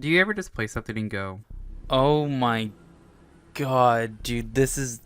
Do you ever just play something and go, Oh my god, dude, this is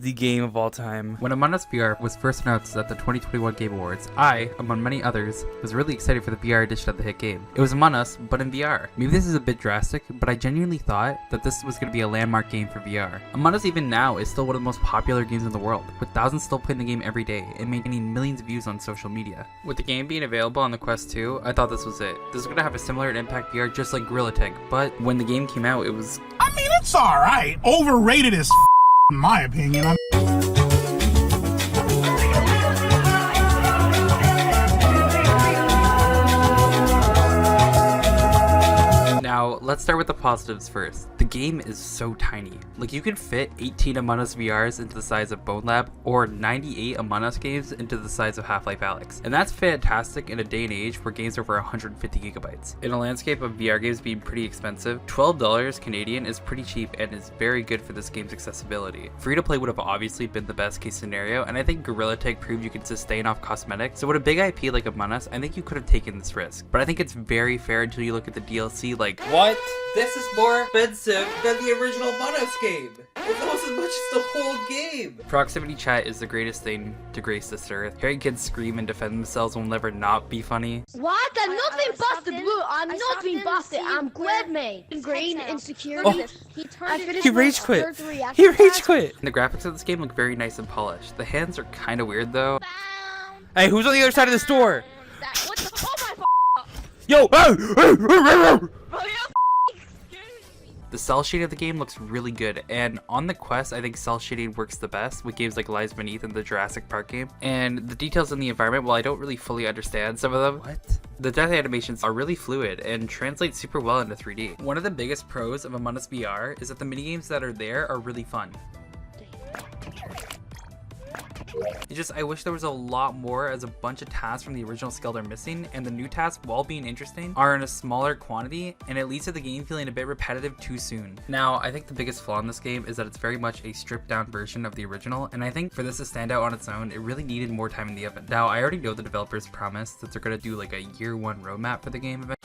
the game of all time. When Among Us VR was first announced at the 2021 Game Awards, I, among many others, was really excited for the VR edition of the hit game. It was Among Us, but in VR. Maybe this is a bit drastic, but I genuinely thought that this was going to be a landmark game for VR. Among Us even now is still one of the most popular games in the world, with thousands still playing the game every day and maintaining millions of views on social media. With the game being available on the Quest 2, I thought this was it. This was going to have a similar impact VR just like Gorilla Tag, but when the game came out, it was... I mean, it's alright. Overrated as in my opinion. Now, let's start with the positives first. The game is so tiny. Like, you can fit 18 Among Us VRs into the size of BoneLab, or 98 Among Us games into the size of Half-Life Alyx. And that's fantastic in a day and age where games are over 150 gigabytes. In a landscape of VR games being pretty expensive, $12 Canadian is pretty cheap and is very good for this game's accessibility. Free to play would have obviously been the best case scenario, and I think Gorilla Tag proved you can sustain off cosmetics, so with a big IP like Among Us, I think you could have taken this risk. But I think it's very fair until you look at the DLC like, What? This is more expensive than the original Among Us game. It's almost as much as the whole game. Proximity chat is the greatest thing to grace this earth. Hearing kids scream and defend themselves will never not be funny. What? I'm not being busted, Blue. I'm not being busted. I'm glad, mate. Green insecurity. He rage quit. He rage quit. And the graphics of this game look very nice and polished. The hands are kind of weird though. Hey, who's on the other side of this door? What the? Oh my Yo! The cell shading of the game looks really good, and on the Quest, I think cell shading works the best with games like Lies Beneath and the Jurassic Park game. And the details in the environment, while I don't really fully understand some of them, the death animations are really fluid and translate super well into 3D. One of the biggest pros of Among Us VR is that the minigames that are there are really fun. It's just, I wish there was a lot more, as a bunch of tasks from the original Skeld are missing, and the new tasks, while being interesting, are in a smaller quantity, and it leads to the game feeling a bit repetitive too soon. Now, I think the biggest flaw in this game is that it's very much a stripped down version of the original, and I think for this to stand out on its own, it really needed more time in the oven. Now, I already know the developers promised that they're gonna do like a year one roadmap for the game eventually.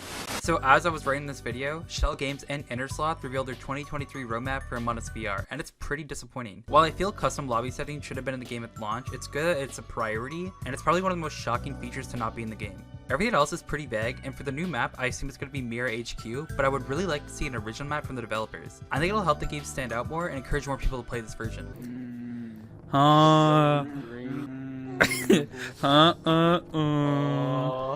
So as I was writing this video, Shell Games and Intersloth revealed their 2023 roadmap for Among Us VR, and it's pretty disappointing. While I feel custom lobby settings should have been in the game at launch, it's good, it's a priority, and it's probably one of the most shocking features to not be in the game. Everything else is pretty vague, and for the new map, I assume it's going to be Mirror HQ, but I would really like to see an original map from the developers. I think it'll help the game stand out more and encourage more people to play this version.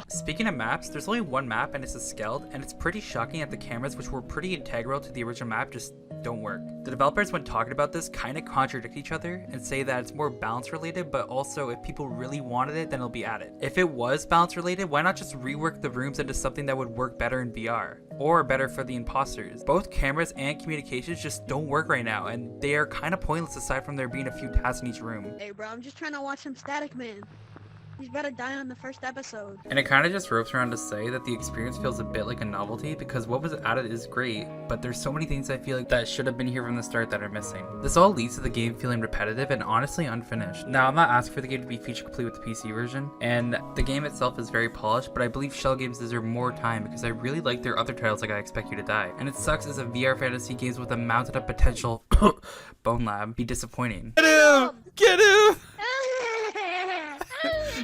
Speaking of maps, there's only one map and it's a Skeld, and it's pretty shocking that the cameras, which were pretty integral to the original map, just don't work. The developers, when talking about this, kind of contradict each other and say that it's more balance related, but also if people really wanted it, then it'll be added. If it was balance related, why not just rework the rooms into something that would work better in VR? Or better for the imposters? Both cameras and communications just don't work right now, and they are kind of pointless aside from there being a few tasks in each room. Hey bro, I'm just trying to watch some Static Man. He's about to die on the first episode. And it kind of just ropes around to say that the experience feels a bit like a novelty, because what was added is great, but there's so many things I feel like that should have been here from the start that are missing. This all leads to the game feeling repetitive and honestly unfinished. Now, I'm not asking for the game to be feature complete with the PC version, and the game itself is very polished, but I believe Shell Games deserve more time because I really like their other titles like I Expect You to Die. And it sucks as a VR fantasy games with a mounted up potential BoneLab be disappointing. Get him! Get him!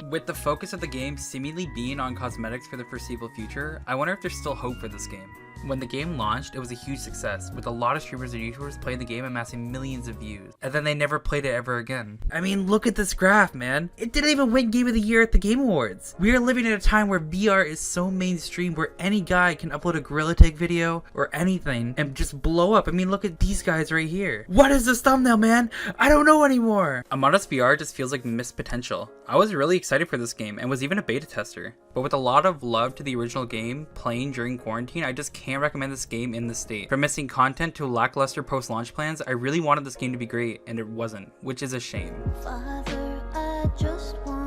With the focus of the game seemingly being on cosmetics for the foreseeable future, I wonder if there's still hope for this game. When the game launched, it was a huge success, with a lot of streamers and YouTubers playing the game amassing millions of views, and then they never played it ever again. I mean, look at this graph, man. It didn't even win Game of the Year at the Game Awards. We are living in a time where VR is so mainstream, where any guy can upload a Gorilla Tag video or anything and just blow up. I mean, look at these guys right here. What is this thumbnail, man? I don't know anymore. Among Us VR just feels like missed potential. I was really excited for this game and was even a beta tester, but with a lot of love to the original game playing during quarantine, I just can't recommend this game in this state. From missing content to lackluster post-launch plans, I really wanted this game to be great, and it wasn't, which is a shame. Father, I just want